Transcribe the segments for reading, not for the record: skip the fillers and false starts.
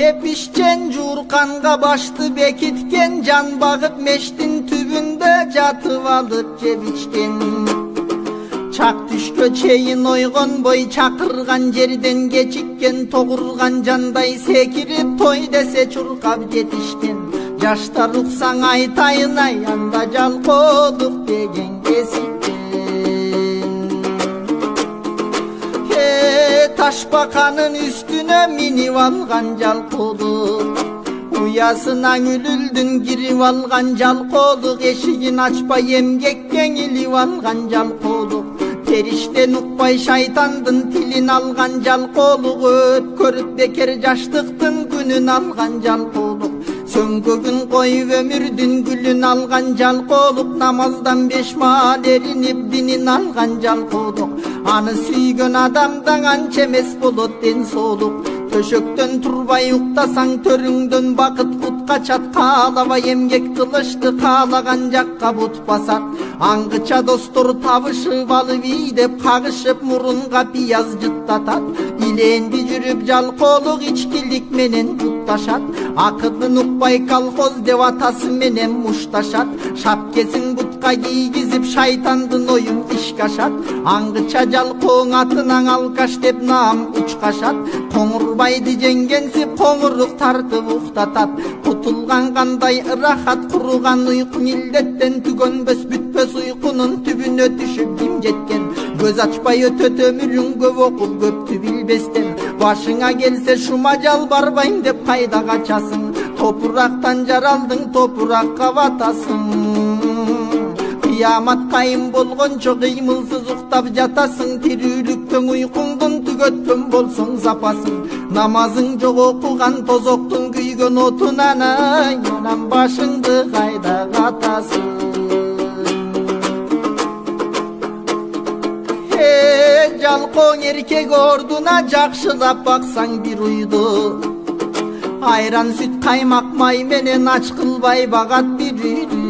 Tepişken Jurkanga baştı bekitken, can bağıp meştin tübünde jatıp alıp jep içken. Çak düşkö çeyin oygon boy çakırgan жерден geçikken, toğurgan janday sekirip toy dese çurkap jetişken. Жаштар уксаң айтайын ай, анда жалкоодук деген кесиптен. Ташбаканын үстүнө минип алган жалкоодук, уясынан үлүлдүн кирип алган жалкоодук, эшигин ачпай эмгекке илип алган жалкоодук. Периштен укпай шайтандын тилин алган жалкоодук, өткөрүп бекер жаштыктын күнүн алган жалкоодук. Сөңгөгүн коюп өмүрдүн гүлүн алган жалкоодук, намаздан бешмаал эринип динин алган жалкоодук. Аны сүйгөн адамдан анча эмес болот ден соолук. Төшөктөн турбай уктасаң төрүңдөн бакыт кут качат, каалабай эмгек кылышты каалаган жакка бут басат. Аңгыча достор табышып алып ийдеп кагышып, мурунга пияз жыттатат. Иленди жүрүп жалкоолук ичкилик менен тутташат. Акылын укпай колхоз деп атасы менен мушташат. Шапкесин бутка кийгизип шайтандын оюн ишке ашат. Аңгыча жалкооң атынан алкаш деп наам учкашат. Коңурбайды жеңгенсип коңурук тартып уктатат. Кутулган кандай ырахат, куруган уйкуң илдеттен түгөнбөс бүтпөс уйкунун түбүнө түшүп ким жеткен. Көз ачпай өтөт өмүрүң көп окуп көптү билбестен. Башыңа келсе шума жалбарбайм деп кайда качасың? Топурактан жаралдың, топуракка батасың. Кыямат кайым болгончо кыймылсыз уктап жатасың. Тирүүлүктөн уйкуңдун түгөткөн болсоң запасың. Намазың жок окуган тозоктун күйгөн отунан, анан башыңды кайда катасың? Жалкооң эркек ордуна жакшылап баксаң бир уйду. Айран сүт каймак май менен ач кылбай багат бир үйдү.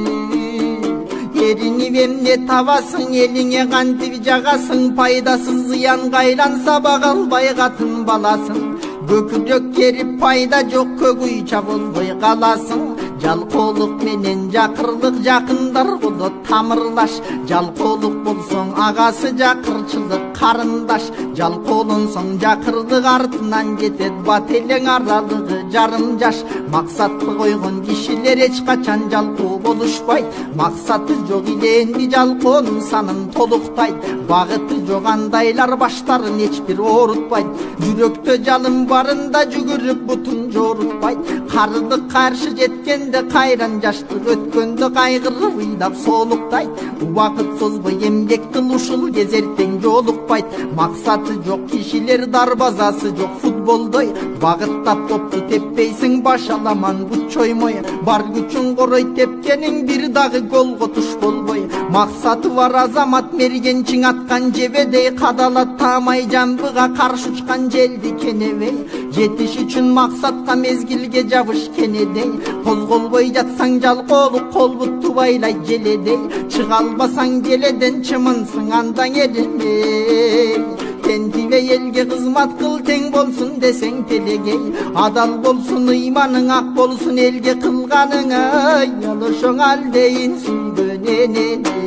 Эринип эмне табасың, элиңе кантип жагасың? Пайдасыз зыянга айланса бага албай катын баласың. Көкүрөк керип пайда жок, көк уйча болбой каласың. Жалкоолук менен жакырлык жакындар болот тамырлаш. Жалкоолук болсоң агасы жакырчылык карындаш. Жалкоолонсоң жакырлык артынан жетет, бат элең аралыгы жарым жаш. Максатты койгон кишилер эч качан жалкоо болушпайт. Максаты жок иленди жалкоонун санын толуктайт. Багыты жок андайлар баштарын эч бир оорутпайт. Жүрөктө жалын барында жүгүрүп бутун жорутпайт. Карылык каршы жеткенде кайран жаштык өткөндө кайгырып ыйлап соолуктайт. Убакыт созбой эмгек кыл, ушул кезертең жолукпайт. Максаты жок кишилер дарбазасы жок футболдой. Багыттап топту теппейсиң, баш аламан бут чоймой. Бар күчүң корой тепкениң бир дагы голго туш болбой. Максаты бар азамат мергенчиң аткан жебедей, кадалат таамай жамбыга каршы учкан желди кенебей. Жетиш үчүн максатка мезгилге жабыш кенедей. Козголбой жатсаң жалкоолук кол бутту байлайт желедей. Чыга албасаң желеден чымынсың андан эримей. Тентибе элге кызмат кыл, тең болсун десең телегей. Адал болсун ыйманың, ак болсун элге кылганың. Ал ошоң алдейин сүйгөн энене.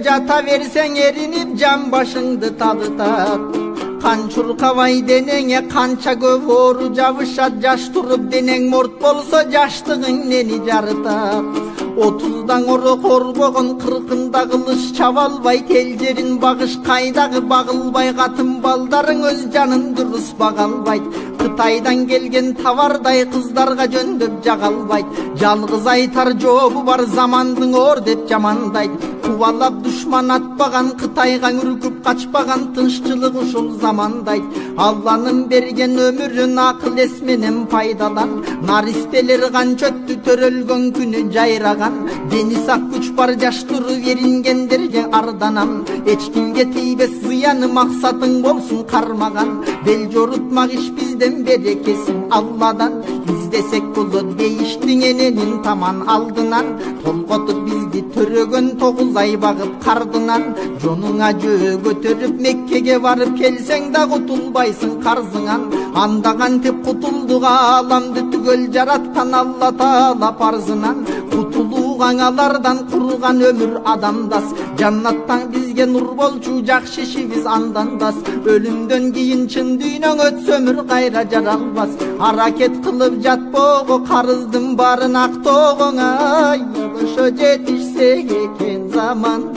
Жата берсең эринип жан башыңды табытат. Кан чуркабай денеңе канча көп оору жабышат. Жаш туруп денең морт болсо жаштыгың нени жарытат? 30дан оро корбогон 40-ында кылыш чаба албайт. Эл жерин багыш кайдагы багылбай, катын балдарың өз жанын дурус бага албайт. Кытайдан келген тавардай кыздарга жөндөп жага албайт. Жалгыз айтар жообу бар, замандың оор деп жамандайт. Кубалап душман атпаган, Кытайга үркүп качпаган, тынччылык ушул замандайт. Алланын берген өмүрүн акыл эс менен пайдалан. Наристелер канча өттү төрөлгөн күнү жайраган. Дени сак күч бар, жаш туруп эрингендерге арданам. Эч кимге тийбес зыяны, максатың болсун кармаган. Бел жорутмак иш бизден берекесин Алладан. десек болот дейиштиң эненин таман алдынан толготуп бизди төрөгөн 9 ай багып кардынан жонуңа жөө көтөрүп Меккеге барып келсең да кутулбайсың карзыңан анда кантип кутулдук ааламды түгөл жараткан Алла Таала парзынан кутулууга аңалардан курган өмүр адамдас жаннаттан бизге нур болчу жакшы ишибиз andandас өлүмдөн кийин чын дүйнөң өтсө өмүр кайра жаралбас аракет кылып жатпогу карыздын баарын актоогоңа ошо жетишсе экен заман